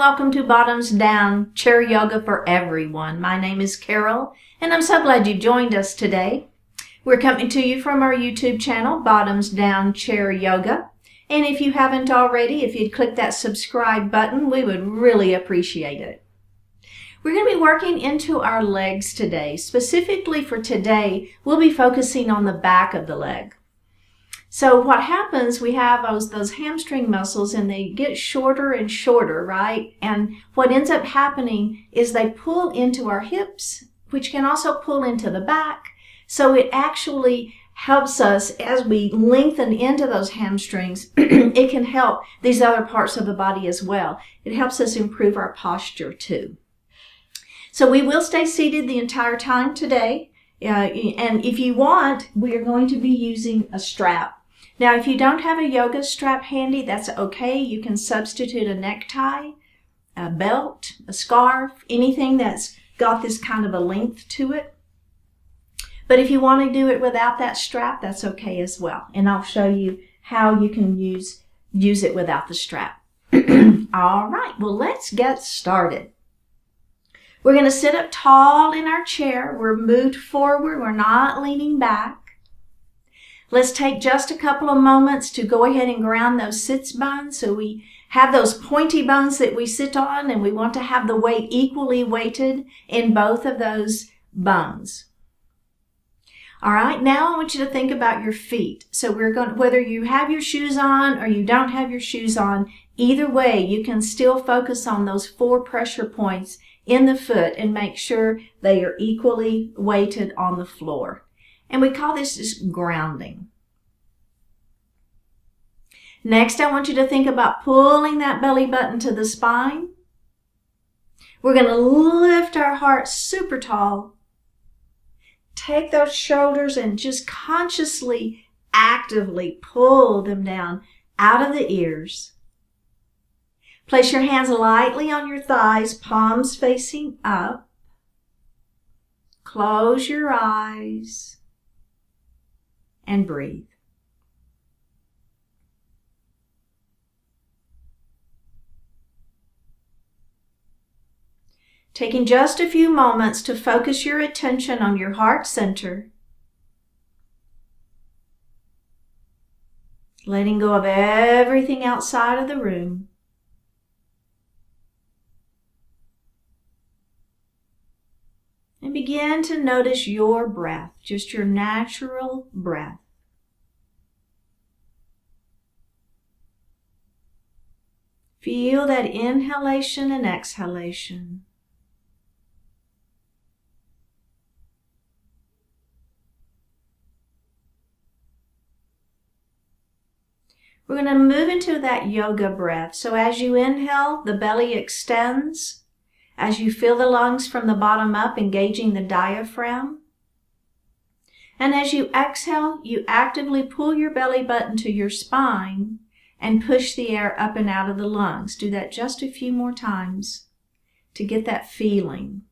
welcome to Bottoms Down Chair Yoga for Everyone. My name is Carol, and I'm so glad you joined us today. We're coming to you from our YouTube channel, Bottoms Down Chair Yoga. And if you haven't already, if you'd click that subscribe button, we would really appreciate it. We're going to be working into our legs today. Specifically for today, we'll be focusing on the back of the leg. So what happens, we have those hamstring muscles and they get shorter and shorter, right? And what ends up happening is they pull into our hips, which can also pull into the back. So it actually helps us as we lengthen into those hamstrings. It can help these other parts of the body as well. It helps us improve our posture too. So we will stay seated the entire time today. And if you want, we are going to be using a strap. Now, if you don't have a yoga strap handy, that's okay. You can substitute a necktie, a belt, a scarf, anything that's got this kind of a length to it. But if you want to do it without that strap, that's okay as well. And I'll show you how you can use it without the strap. All right, well, let's get started. We're going to sit up tall in our chair. We're moved forward. We're not leaning back. Let's take just a couple of moments to go ahead and ground those sits bones. So we have those pointy bones that we sit on, and we want to have the weight equally weighted in both of those bones. All right, now I want you to think about your feet. So whether you have your shoes on or you don't have your shoes on, either way, you can still focus on those 4 pressure points in the foot and make sure they are equally weighted on the floor. And we call this just grounding. Next, I want you to think about pulling that belly button to the spine. We're going to lift our heart super tall. Take those shoulders and just consciously, actively pull them down out of the ears. Place your hands lightly on your thighs, palms facing up. Close your eyes and breathe. Taking just a few moments to focus your attention on your heart center. Letting go of everything outside of the room. And begin to notice your breath, just your natural breath. Feel that inhalation and exhalation. We're going to move into that yoga breath. So as you inhale, the belly extends. As you feel the lungs from the bottom up, engaging the diaphragm. And as you exhale, you actively pull your belly button to your spine and push the air up and out of the lungs. Do that just a few more times to get that feeling.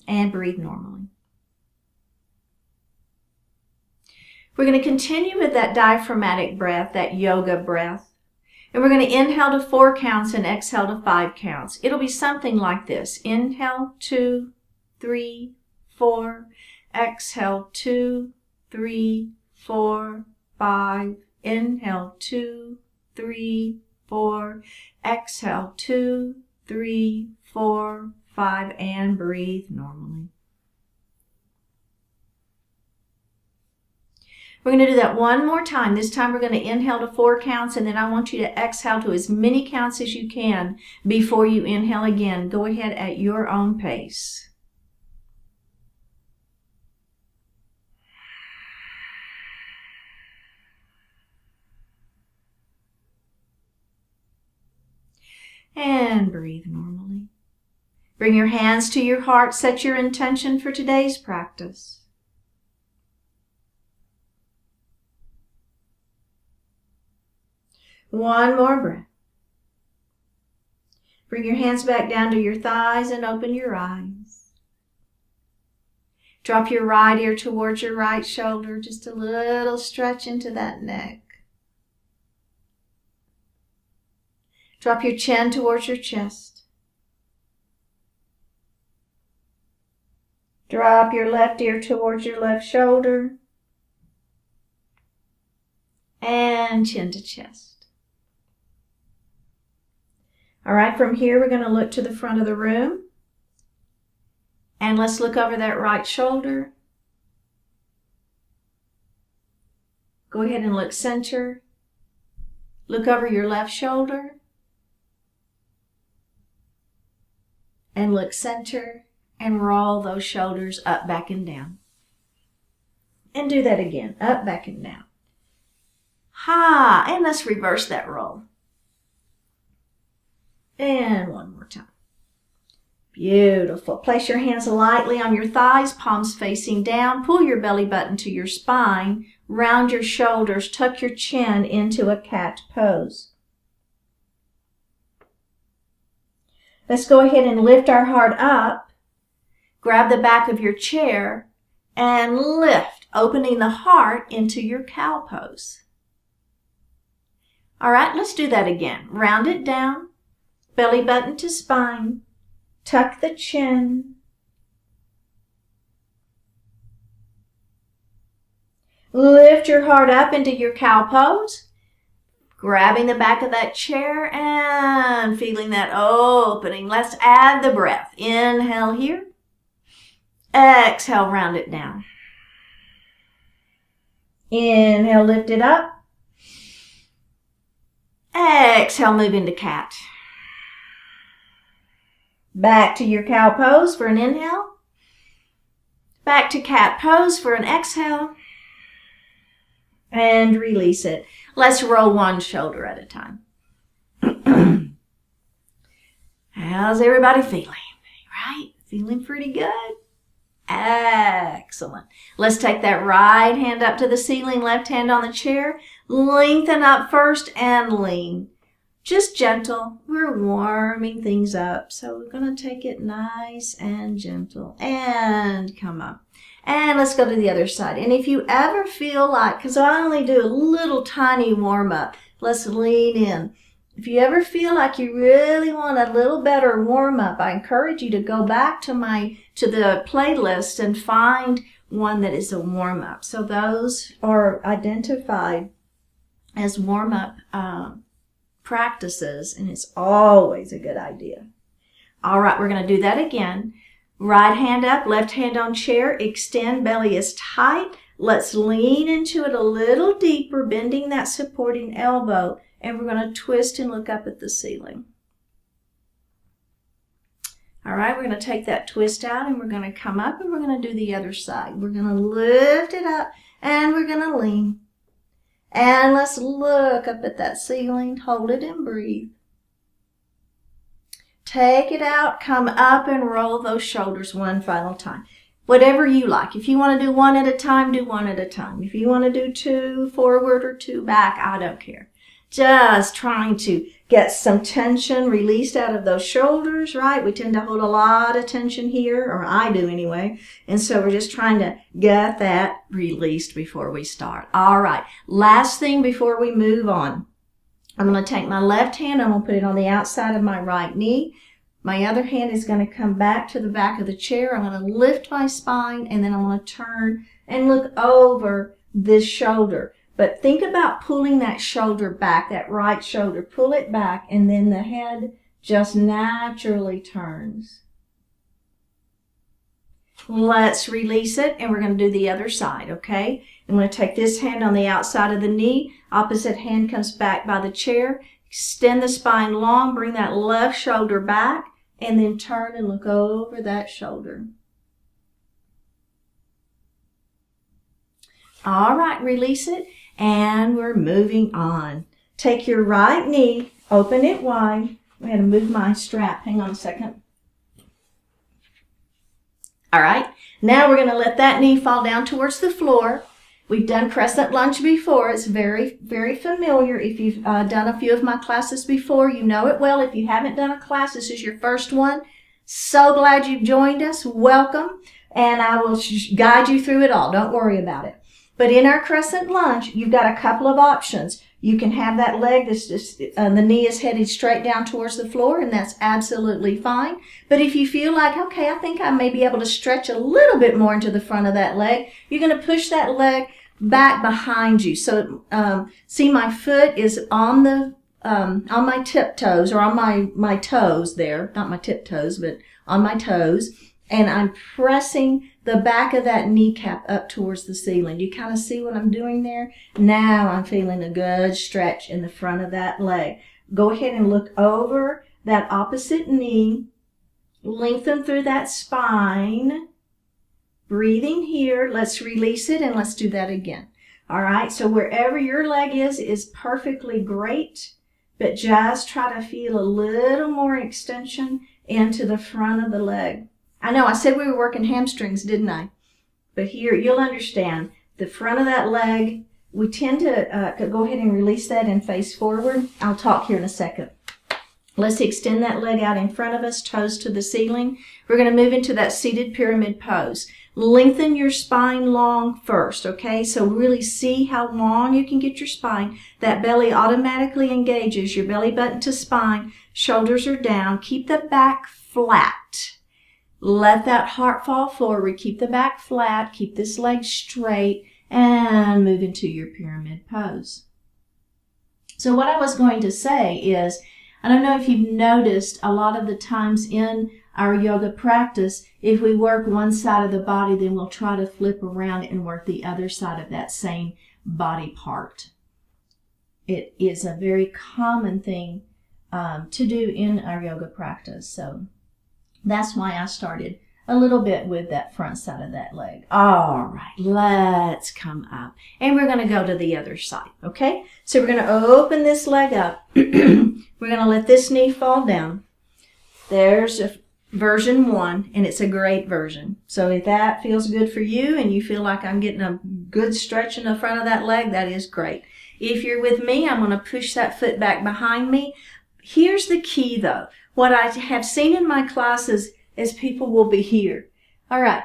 And breathe normally. We're going to continue with that diaphragmatic breath, that yoga breath. And we're going to inhale to 4 counts and exhale to 5 counts. It'll be something like this. Inhale, 2, 3, 4. Exhale, 2, 3, 4, 5. Inhale, 2, 3, 4. Exhale, 2, 3, 4, 5. And breathe normally. We're going to do that one more time. This time we're going to inhale to 4 counts, and then I want you to exhale to as many counts as you can before you inhale again. Go ahead at your own pace. And breathe normally. Bring your hands to your heart. Set your intention for today's practice. One more breath. Bring your hands back down to your thighs and open your eyes. Drop your right ear towards your right shoulder. Just a little stretch into that neck. Drop your chin towards your chest. Drop your left ear towards your left shoulder. And chin to chest. All right, from here we're going to look to the front of the room. And let's look over that right shoulder. Go ahead and look center. Look over your left shoulder. And look center. And roll those shoulders up, back, and down. And do that again. Up, back, and down. Ha! And let's reverse that roll. And one more time. Beautiful. Place your hands lightly on your thighs, palms facing down. Pull your belly button to your spine. Round your shoulders. Tuck your chin into a cat pose. Let's go ahead and lift our heart up. Grab the back of your chair and lift, opening the heart into your cow pose. All right, let's do that again. Round it down, belly button to spine, tuck the chin. Lift your heart up into your cow pose, grabbing the back of that chair and feeling that opening. Let's add the breath. Inhale here. Exhale, round it down. Inhale, lift it up. Exhale, move into cat. Back to your cow pose for an inhale. Back to cat pose for an exhale. And release it. Let's roll one shoulder at a time. How's everybody feeling? Right? Feeling pretty good? Excellent. Let's take that right hand up to the ceiling, left hand on the chair. Lengthen up first and lean. Just gentle. We're warming things up. So we're going to take it nice and gentle. And come up. And let's go to the other side. And if you ever feel like, because I only do a little tiny warm up, let's lean in. If you ever feel like you really want a little better warm up, I encourage you to go back to the playlist and find one that is a warm up. So those are identified as warm up practices, and it's always a good idea. All right, we're going to do that again. Right hand up, left hand on chair, extend, belly is tight. Let's lean into it a little deeper, bending that supporting elbow, and we're going to twist and look up at the ceiling. All right, we're going to take that twist out, and we're going to come up, and we're going to do the other side. We're going to lift it up, and we're going to lean. And let's look up at that ceiling, hold it and breathe. Take it out, come up and roll those shoulders one final time. Whatever you like. If you want to do one at a time, do one at a time. If you want to do two forward or two back, I don't care. Just trying to get some tension released out of those shoulders, right? We tend to hold a lot of tension here, or I do anyway. And so we're just trying to get that released before we start. All right. Last thing before we move on. I'm going to take my left hand, I'm going to put it on the outside of my right knee. My other hand is going to come back to the back of the chair. I'm going to lift my spine, and then I'm going to turn and look over this shoulder. But think about pulling that shoulder back, that right shoulder. Pull it back, and then the head just naturally turns. Let's release it, and we're going to do the other side, okay? I'm going to take this hand on the outside of the knee. Opposite hand comes back by the chair. Extend the spine long. Bring that left shoulder back, and then turn and look over that shoulder. All right, release it, and we're moving on. Take your right knee, open it wide. I'm going to move my strap. Hang on a second. All right, now we're going to let that knee fall down towards the floor. We've done crescent lunge before. It's very, very familiar. If you've done a few of my classes before, you know it well. If you haven't done a class, this is your first one. So glad you've joined us. Welcome. And I will guide you through it all. Don't worry about it. But in our crescent lunge, you've got a couple of options. You can have that leg that's just, the knee is headed straight down towards the floor, and that's absolutely fine. But if you feel like, okay, I think I may be able to stretch a little bit more into the front of that leg, you're going to push that leg back behind you. So see, my foot is on my tiptoes, or on my toes there, not my tiptoes, but on my toes, and I'm pressing the back of that kneecap up towards the ceiling. Do you kind of see what I'm doing there? Now I'm feeling a good stretch in the front of that leg. Go ahead and look over that opposite knee. Lengthen through that spine. Breathing here. Let's release it and let's do that again. All right, so wherever your leg is perfectly great, but just try to feel a little more extension into the front of the leg. I know I said we were working hamstrings, didn't I? But here, you'll understand, the front of that leg, we tend to go ahead and release that and face forward. I'll talk here in a second. Let's extend that leg out in front of us, toes to the ceiling. We're going to move into that seated pyramid pose. Lengthen your spine long first, okay? So really see how long you can get your spine. That belly automatically engages your belly button to spine. Shoulders are down. Keep the back flat. Let that heart fall forward. Keep the back flat. Keep this leg straight. And move into your pyramid pose. So what I was going to say is, I don't know if you've noticed, a lot of the times in our yoga practice, if we work one side of the body, then we'll try to flip around and work the other side of that same body part. It is a very common thing to do in our yoga practice. So that's why I started a little bit with that front side of that leg. All right, let's come up. And we're going to go to the other side, okay? So we're going to open this leg up. We're going to let this knee fall down. There's version 1, and it's a great version. So if that feels good for you and you feel like I'm getting a good stretch in the front of that leg, that is great. If you're with me, I'm going to push that foot back behind me. Here's the key, though. What I have seen in my classes is people will be here. All right,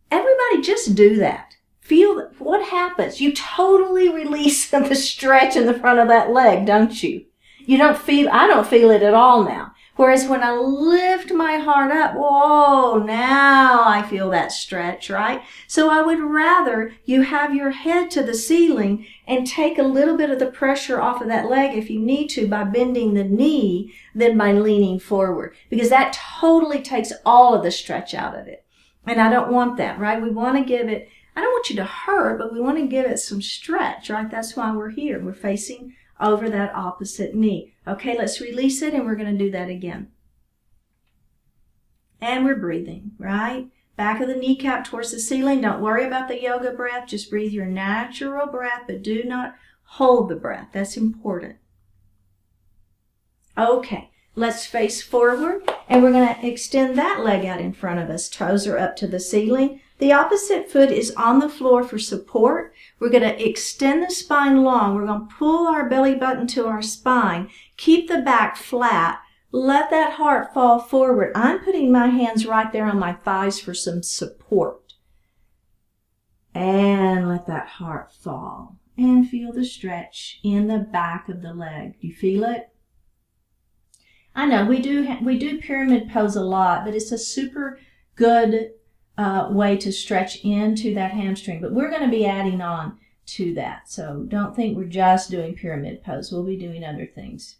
everybody just do that. Feel what happens. You totally release the stretch in the front of that leg, don't you? I don't feel it at all now. Whereas when I lift my heart up, whoa, now I feel that stretch, right? So I would rather you have your head to the ceiling and take a little bit of the pressure off of that leg if you need to by bending the knee than by leaning forward, because that totally takes all of the stretch out of it. And I don't want that, right? We want to give it, I don't want you to hurt, but we want to give it some stretch, right? That's why we're here. We're facing over that opposite knee. Okay, let's release it, and we're going to do that again. And we're breathing, right? Back of the kneecap towards the ceiling. Don't worry about the yoga breath. Just breathe your natural breath, but do not hold the breath. That's important. Okay, let's face forward, and we're going to extend that leg out in front of us. Toes are up to the ceiling. The opposite foot is on the floor for support. We're going to extend the spine long. We're going to pull our belly button to our spine. Keep the back flat. Let that heart fall forward. I'm putting my hands right there on my thighs for some support. And let that heart fall. And feel the stretch in the back of the leg. Do you feel it? I know we do pyramid pose a lot, but it's a super good way to stretch into that hamstring. But we're going to be adding on to that. So don't think we're just doing pyramid pose. We'll be doing other things.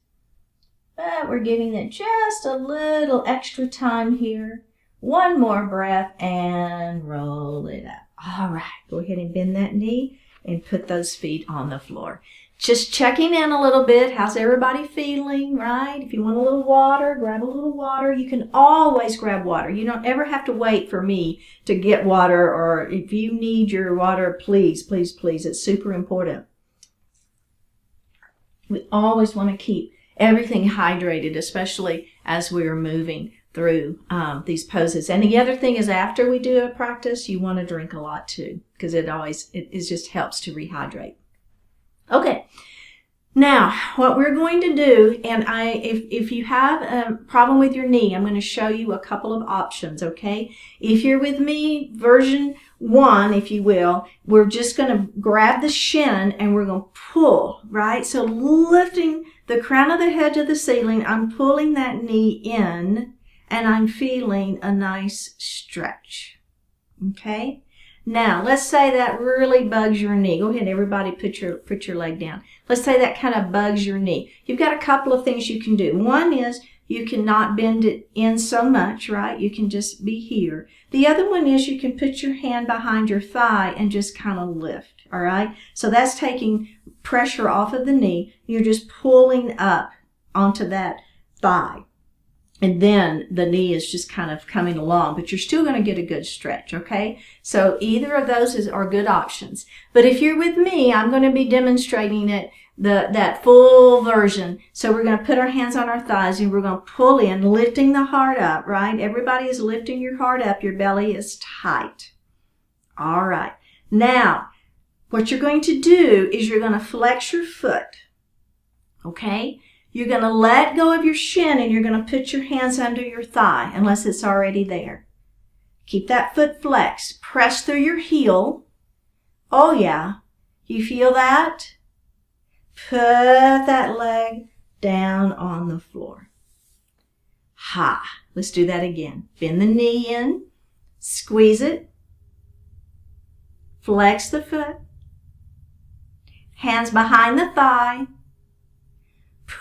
But we're giving it just a little extra time here. One more breath and roll it up. All right, go ahead and bend that knee and put those feet on the floor. Just checking in a little bit. How's everybody feeling, right? If you want a little water, grab a little water. You can always grab water. You don't ever have to wait for me to get water, or if you need your water, please, please, please. It's super important. We always want to keep everything hydrated, especially as we're moving through these poses. And the other thing is, after we do a practice, you want to drink a lot too, because it just helps to rehydrate. Okay, now what we're going to do, and if you have a problem with your knee, I'm going to show you a couple of options, okay? If you're with me, version one, if you will, we're just going to grab the shin and we're going to pull, right? So lifting the crown of the head to the ceiling, I'm pulling that knee in and I'm feeling a nice stretch. Okay? Now, let's say that really bugs your knee. Go ahead, everybody, put your leg down. Let's say that kind of bugs your knee. You've got a couple of things you can do. One is you cannot bend it in so much, right? You can just be here. The other one is you can put your hand behind your thigh and just kind of lift, all right? So that's taking pressure off of the knee. You're just pulling up onto that thigh. And then the knee is just kind of coming along, but you're still going to get a good stretch, okay? So either of those are good options. But if you're with me, I'm going to be demonstrating it, that full version. So we're going to put our hands on our thighs and we're going to pull in, lifting the heart up, right? Everybody is lifting your heart up. Your belly is tight. All right. Now, what you're going to do is you're going to flex your foot, okay? You're going to let go of your shin and you're going to put your hands under your thigh unless it's already there. Keep that foot flexed. Press through your heel. Oh yeah. You feel that? Put that leg down on the floor. Ha. Let's do that again. Bend the knee in. Squeeze it. Flex the foot. Hands behind the thigh.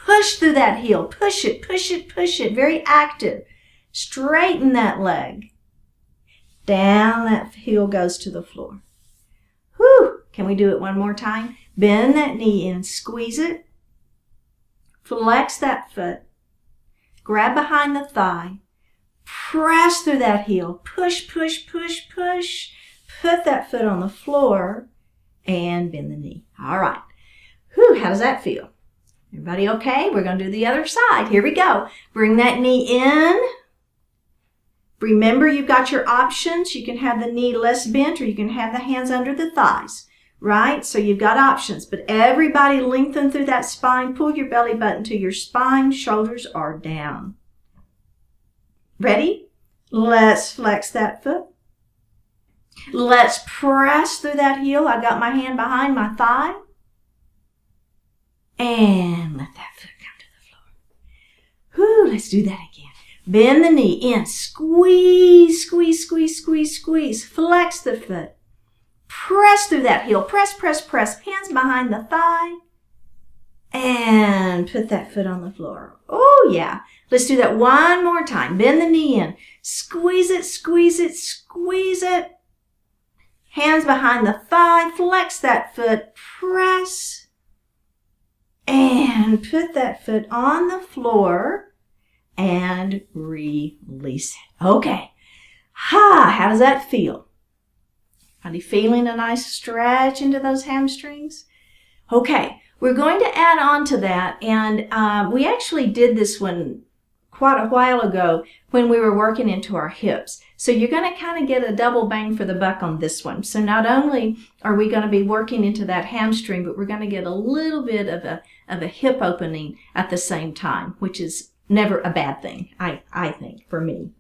Push through that heel. Push it, push it, push it. Very active. Straighten that leg. Down that heel goes to the floor. Whew. Can we do it one more time? Bend that knee in. Squeeze it. Flex that foot. Grab behind the thigh. Press through that heel. Push, push, push, push. Put that foot on the floor and bend the knee. All right. Whew. How does that feel? Everybody okay? We're going to do the other side. Here we go. Bring that knee in. Remember, you've got your options. You can have the knee less bent or you can have the hands under the thighs, right? So you've got options. But everybody lengthen through that spine. Pull your belly button to your spine. Shoulders are down. Ready? Let's flex that foot. Let's press through that heel. I got my hand behind my thigh. And let that foot come to the floor. Whew, let's do that again. Bend the knee in. Squeeze, squeeze, squeeze, squeeze, squeeze. Flex the foot. Press through that heel. Press, press, press. Hands behind the thigh. And put that foot on the floor. Oh, yeah. Let's do that one more time. Bend the knee in. Squeeze it, squeeze it, squeeze it. Hands behind the thigh. Flex that foot. Press. And put that foot on the floor and release it. Okay. Ha! How does that feel? Are you feeling a nice stretch into those hamstrings? Okay. We're going to add on to that. And we actually did this one quite a while ago when we were working into our hips. So you're going to kind of get a double bang for the buck on this one. So not only are we going to be working into that hamstring, but we're going to get a little bit of a hip opening at the same time, which is never a bad thing, I think, for me.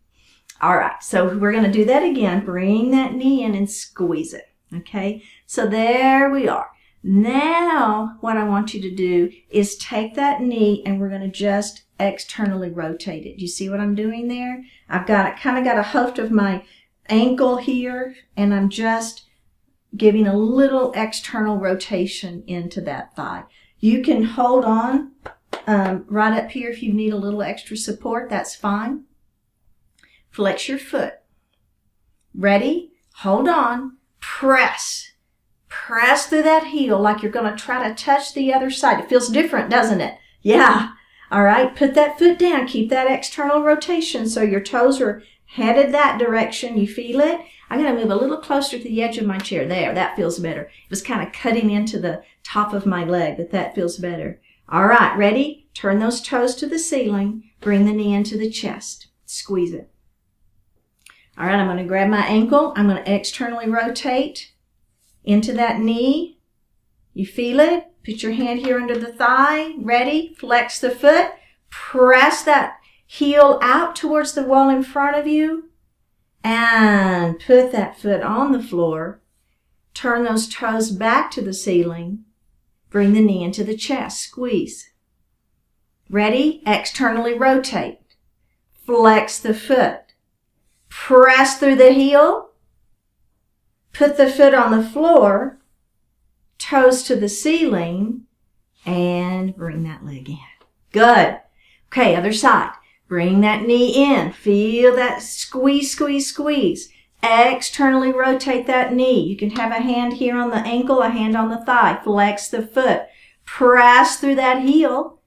All right, so we're going to do that again. Bring that knee in and squeeze it, okay? So there we are. Now what I want you to do is take that knee and we're going to just externally rotate it. Do you see what I'm doing there? I've kind of got a heft of my ankle here and I'm just giving a little external rotation into that thigh. You can hold on right up here if you need a little extra support. That's fine. Flex your foot. Ready? Hold on. Press. Press through that heel like you're going to try to touch the other side. It feels different, doesn't it? Yeah. All right. Put that foot down. Keep that external rotation so your toes are headed that direction. You feel it? I'm going to move a little closer to the edge of my chair. There. That feels better. It was kind of cutting into the top of my leg, but that feels better. All right. Ready? Turn those toes to the ceiling. Bring the knee into the chest. Squeeze it. All right. I'm going to grab my ankle. I'm going to externally rotate into that knee. You feel it? Put your hand here under the thigh. Ready? Flex the foot. Press that heel out towards the wall in front of you. And put that foot on the floor. Turn those toes back to the ceiling. Bring the knee into the chest. Squeeze. Ready? Externally rotate. Flex the foot. Press through the heel. Put the foot on the floor. Toes to the ceiling. And bring that leg in. Good. Okay, other side. Bring that knee in. Feel that squeeze, squeeze, squeeze. Externally rotate that knee. You can have a hand here on the ankle, a hand on the thigh. Flex the foot. Press through that heel.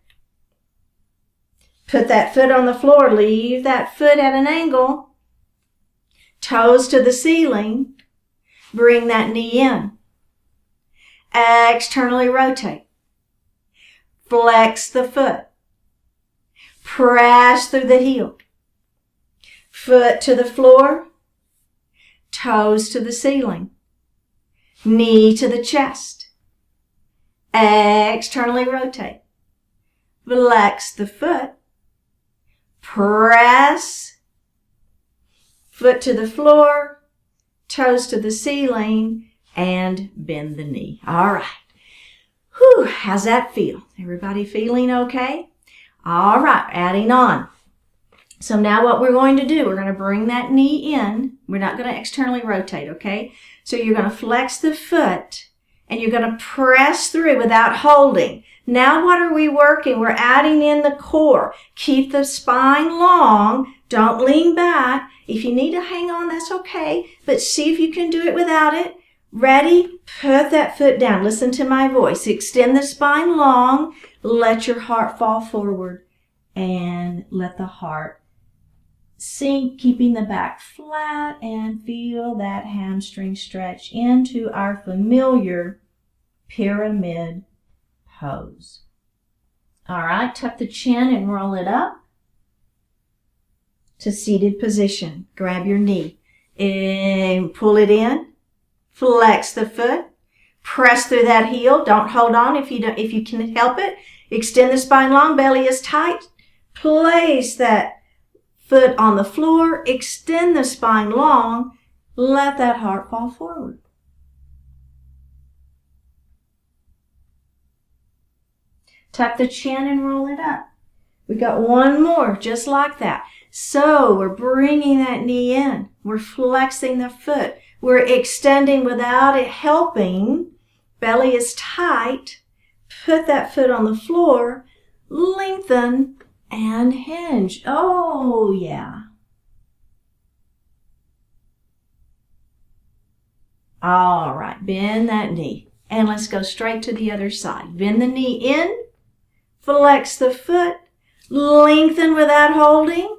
Put that foot on the floor. Leave that foot at an angle. Toes to the ceiling. Bring that knee in. Externally rotate. Flex the foot. Press through the heel. Foot to the floor. Toes to the ceiling. Knee to the chest. Externally rotate. Flex the foot. Press. Foot to the floor. Toes to the ceiling. And bend the knee. All right. Whew, how's that feel? Everybody feeling okay? All right, adding on. So now what we're going to do, we're going to bring that knee in. We're not going to externally rotate, okay? So you're going to flex the foot and you're going to press through without holding. Now what are we working? We're adding in the core. Keep the spine long. Don't lean back. If you need to hang on, that's okay. But see if you can do it without it. Ready? Put that foot down. Listen to my voice. Extend the spine long. Let your heart fall forward and let the heart sink, keeping the back flat, and feel that hamstring stretch into our familiar pyramid pose. All right, tuck the chin and roll it up to seated position. Grab your knee and pull it in. Flex the foot. Press through that heel. Don't hold on if you can help it. Extend the spine long. Belly is tight. Place that foot on the floor. Extend the spine long. Let that heart fall forward. Tuck the chin and roll it up. We got one more, just like that. So we're bringing that knee in. We're flexing the foot. We're extending without it helping. Belly is tight. Put that foot on the floor. Lengthen and hinge. Oh, yeah. All right, bend that knee. And let's go straight to the other side. Bend the knee in. Flex the foot. Lengthen without holding.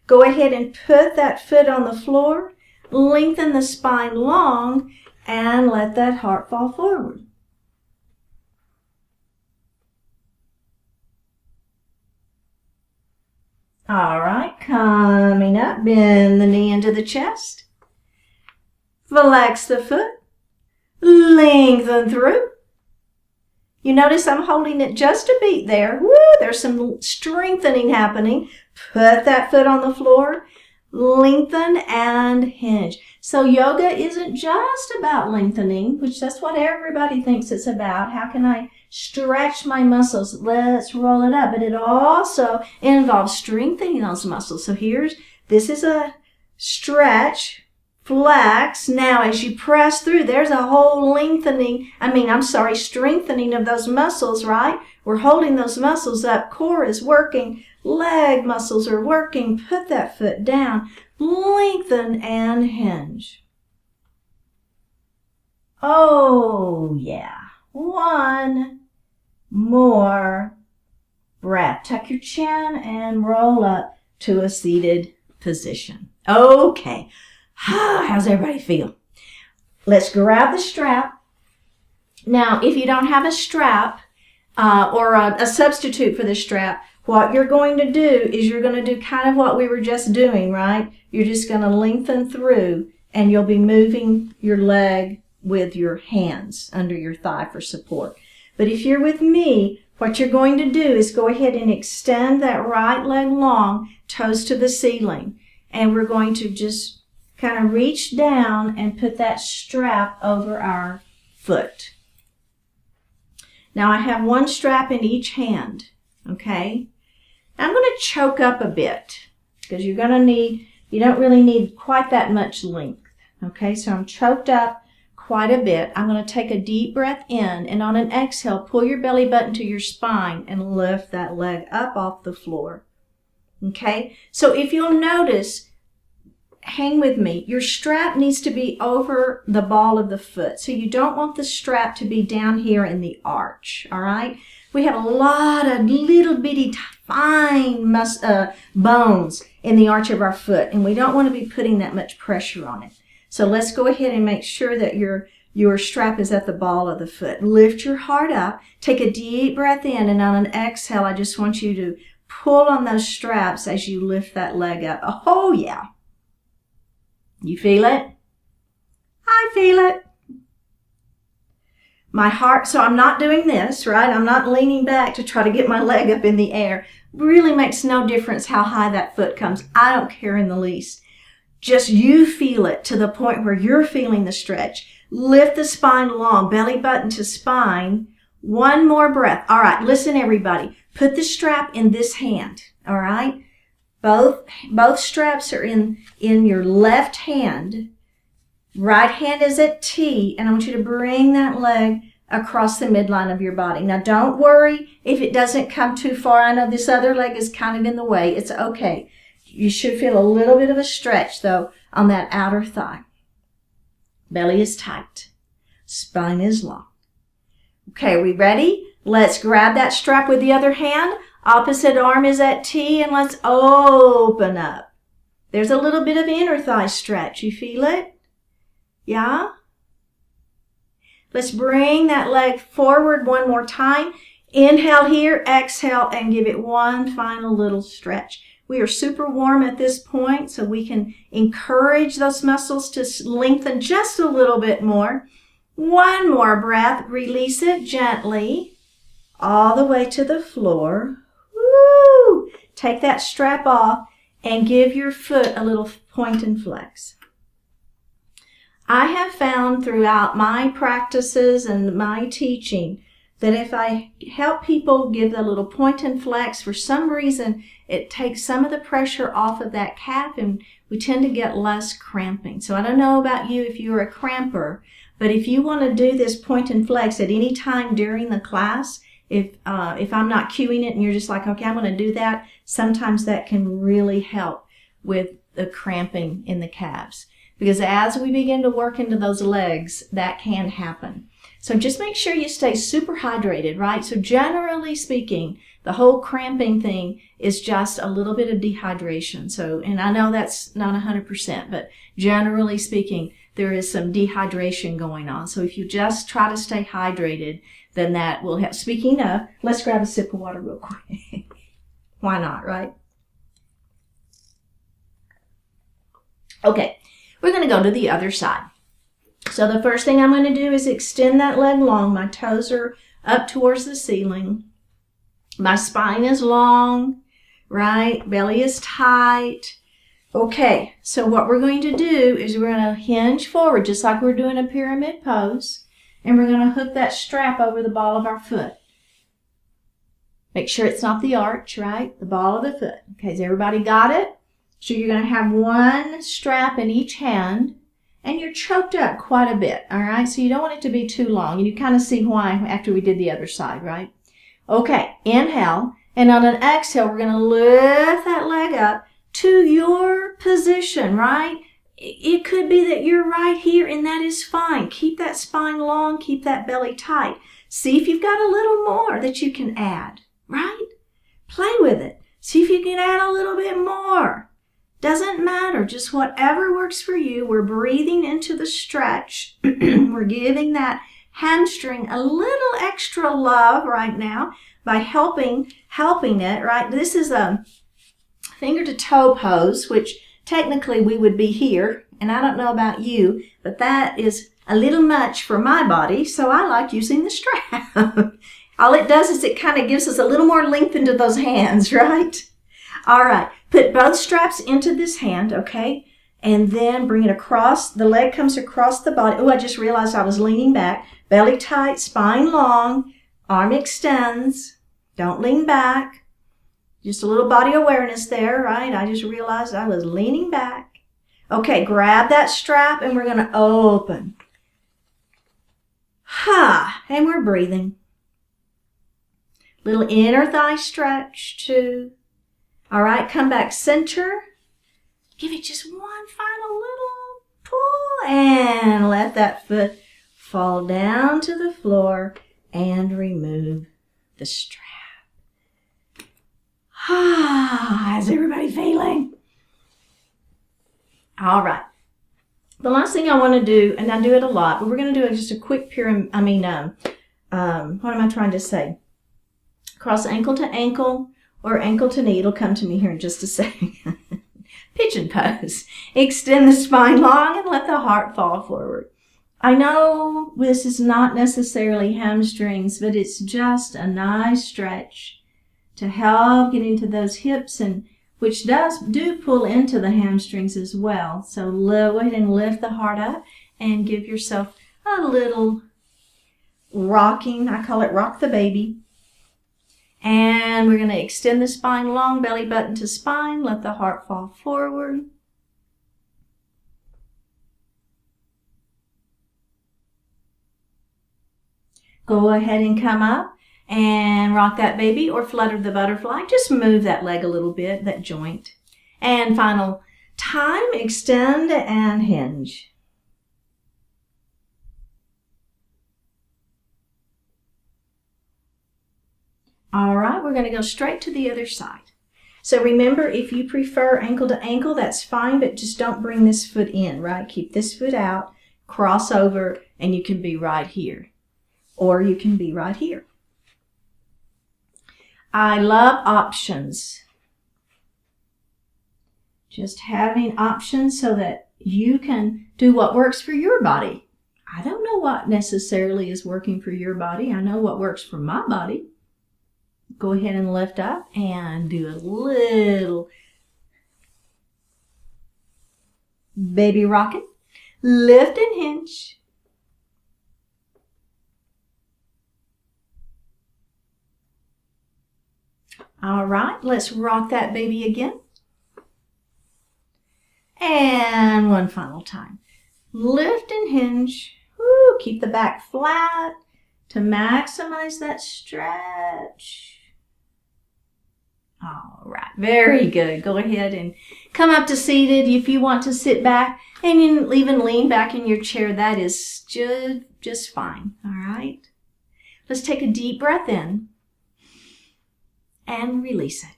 Go ahead and put that foot on the floor. Lengthen the spine long and let that heart fall forward. All right, coming up, bend the knee into the chest. Flex the foot. Lengthen through. You notice I'm holding it just a beat there. Woo, there's some strengthening happening. Put that foot on the floor. Lengthen and hinge. So yoga isn't just about lengthening, which that's what everybody thinks it's about. How can I stretch my muscles? Let's roll it up. But it also involves strengthening those muscles. So this is a stretch. Flex. Now as you press through, there's a whole strengthening of those muscles, right? We're holding those muscles up. Core is working. Leg muscles are working. Put that foot down. Lengthen and hinge. Oh, yeah. One more breath. Tuck your chin and roll up to a seated position. Okay. How's everybody feel? Let's grab the strap. Now, if you don't have a strap or a substitute for the strap, what you're going to do is you're going to do kind of what we were just doing, right? You're just going to lengthen through and you'll be moving your leg with your hands under your thigh for support. But if you're with me, what you're going to do is go ahead and extend that right leg long, toes to the ceiling. And we're going to just kind of reach down and put that strap over our foot. Now I have one strap in each hand, okay? I'm going to choke up a bit because you don't really need quite that much length, okay? So I'm choked up quite a bit. I'm going to take a deep breath in, and on an exhale, pull your belly button to your spine and lift that leg up off the floor, okay? So if you'll notice, hang with me, your strap needs to be over the ball of the foot. So you don't want the strap to be down here in the arch, all right? We have a lot of little bitty fine bones in the arch of our foot, and we don't want to be putting that much pressure on it. So let's go ahead and make sure that your strap is at the ball of the foot. Lift your heart up, take a deep breath in, and on an exhale, I just want you to pull on those straps as you lift that leg up. Oh, yeah. You feel it? I feel it. My heart, so I'm not doing this, right? I'm not leaning back to try to get my leg up in the air. Really makes no difference how high that foot comes. I don't care in the least. Just you feel it to the point where you're feeling the stretch. Lift the spine long, belly button to spine. One more breath. All right, listen everybody. Put the strap in this hand, all right? Both straps are in your left hand. Right hand is at T, and I want you to bring that leg across the midline of your body. Now, don't worry if it doesn't come too far. I know this other leg is kind of in the way. It's okay. You should feel a little bit of a stretch, though, on that outer thigh. Belly is tight. Spine is long. Okay, are we ready? Let's grab that strap with the other hand. Opposite arm is at T, and let's open up. There's a little bit of inner thigh stretch. You feel it? Yeah? Let's bring that leg forward one more time. Inhale here, exhale, and give it one final little stretch. We are super warm at this point, so we can encourage those muscles to lengthen just a little bit more. One more breath. Release it gently all the way to the floor. Woo! Take that strap off and give your foot a little point and flex. I have found throughout my practices and my teaching that if I help people give a little point and flex, for some reason, it takes some of the pressure off of that calf and we tend to get less cramping. So I don't know about you if you're a cramper, but if you want to do this point and flex at any time during the class, if I'm not cueing it and you're just like, okay, I'm going to do that, sometimes that can really help with the cramping in the calves. Because as we begin to work into those legs, that can happen. So just make sure you stay super hydrated, right? So generally speaking, the whole cramping thing is just a little bit of dehydration. So, and I know that's not 100%, but generally speaking, there is some dehydration going on. So if you just try to stay hydrated, then that will help. Speaking of, let's grab a sip of water real quick. Why not, right? Okay. We're going to go to the other side. So the first thing I'm going to do is extend that leg long. My toes are up towards the ceiling. My spine is long, right? Belly is tight. Okay, so what we're going to do is we're going to hinge forward just like we're doing a pyramid pose. And we're going to hook that strap over the ball of our foot. Make sure it's not the arch, right? The ball of the foot. Okay, has everybody got it? So you're going to have one strap in each hand, and you're choked up quite a bit, all right? So you don't want it to be too long, and you kind of see why after we did the other side, right? Okay, inhale, and on an exhale, we're going to lift that leg up to your position, right? It could be that you're right here, and that is fine. Keep that spine long, keep that belly tight. See if you've got a little more that you can add, right? Play with it. See if you can add a little bit more. Doesn't matter, just whatever works for you. We're breathing into the stretch. We're giving that hamstring a little extra love right now by helping it, right? This is a finger to toe pose, which technically we would be here. And I don't know about you, but that is a little much for my body, so I like using the strap. All it does is it kind of gives us a little more length into those hands, right? All right, put both straps into this hand, okay? And then bring it across, the leg comes across the body. Oh, I just realized I was leaning back. Belly tight, spine long, arm extends. Don't lean back. Just a little body awareness there, right? I just realized I was leaning back. Okay, grab that strap and we're going to open. And we're breathing. Little inner thigh stretch too. All right, come back center. Give it just one final little pull and let that foot fall down to the floor and remove the strap. How's everybody feeling? All right. The last thing I want to do, and I do it a lot, but we're going to do just a quick pyramid. What am I trying to say? Cross ankle to ankle or ankle to knee. It'll come to me here in just a second. Pigeon pose. Extend the spine long and let the heart fall forward. I know this is not necessarily hamstrings, but it's just a nice stretch to help get into those hips, and which do pull into the hamstrings as well. So go ahead and lift the heart up and give yourself a little rocking. I call it rock the baby. And we're going to extend the spine long, belly button to spine. Let the heart fall forward. Go ahead and come up and rock that baby or flutter the butterfly. Just move that leg a little bit, that joint. And final time, extend and hinge. All right, we're going to go straight to the other side. So remember, if you prefer ankle to ankle, that's fine, but just don't bring this foot in, right? Keep this foot out, cross over, and you can be right here. Or you can be right here. I love options. Just having options so that you can do what works for your body. I don't know what necessarily is working for your body. I know what works for my body. Go ahead and lift up and do a little baby rocket. Lift and hinge. All right, let's rock that baby again. And one final time. Lift and hinge. Woo, keep the back flat to maximize that stretch. All right, very good. Go ahead and come up to seated. If you want to sit back and even lean back in your chair, that is just fine. All right. Let's take a deep breath in and release it.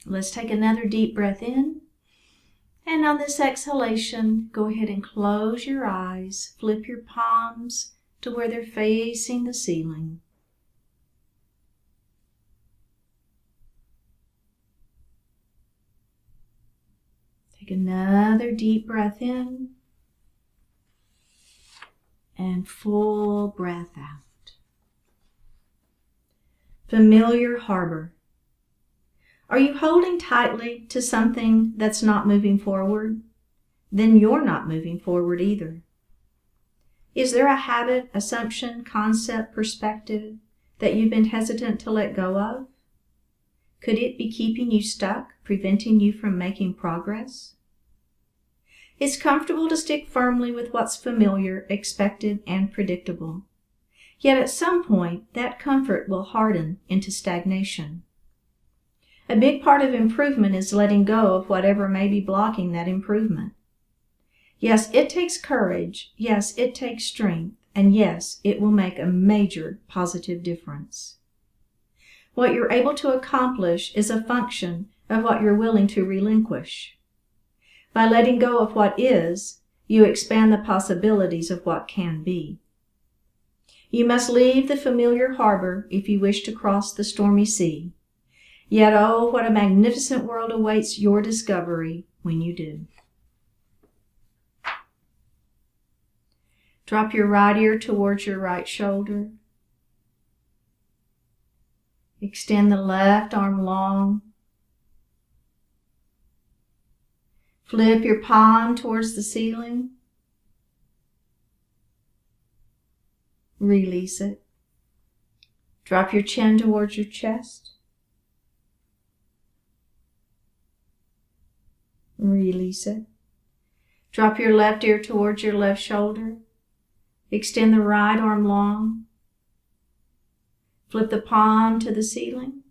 Let's take another deep breath in. And on this exhalation, go ahead and close your eyes. Flip your palms to where they're facing the ceiling. Take another deep breath in and full breath out. Familiar harbor. Are you holding tightly to something that's not moving forward? Then you're not moving forward either. Is there a habit, assumption, concept, perspective that you've been hesitant to let go of? Could it be keeping you stuck, preventing you from making progress? It's comfortable to stick firmly with what's familiar, expected, and predictable. Yet at some point, that comfort will harden into stagnation. A big part of improvement is letting go of whatever may be blocking that improvement. Yes, it takes courage. Yes, it takes strength. And yes, it will make a major positive difference. What you're able to accomplish is a function of what you're willing to relinquish. By letting go of what is, you expand the possibilities of what can be. You must leave the familiar harbor if you wish to cross the stormy sea. Yet, oh, what a magnificent world awaits your discovery when you do. Drop your right ear towards your right shoulder. Extend the left arm long. Flip your palm towards the ceiling. Release it. Drop your chin towards your chest. Release it. Drop your left ear towards your left shoulder. Extend the right arm long. Flip the palm to the ceiling.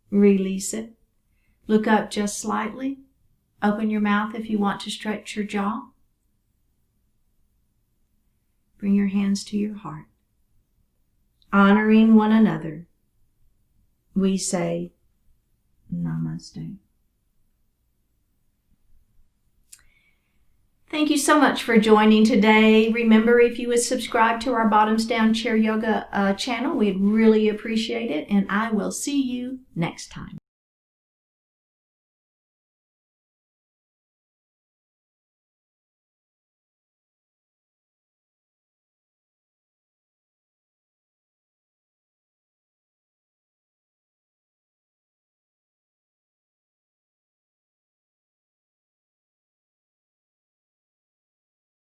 Release it. Look up just slightly. Open your mouth if you want to stretch your jaw. Bring your hands to your heart. Honoring one another, we say Namaste. Thank you so much for joining today. Remember, if you would subscribe to our Bottoms Down Chair Yoga channel, we'd really appreciate it, and I will see you next time.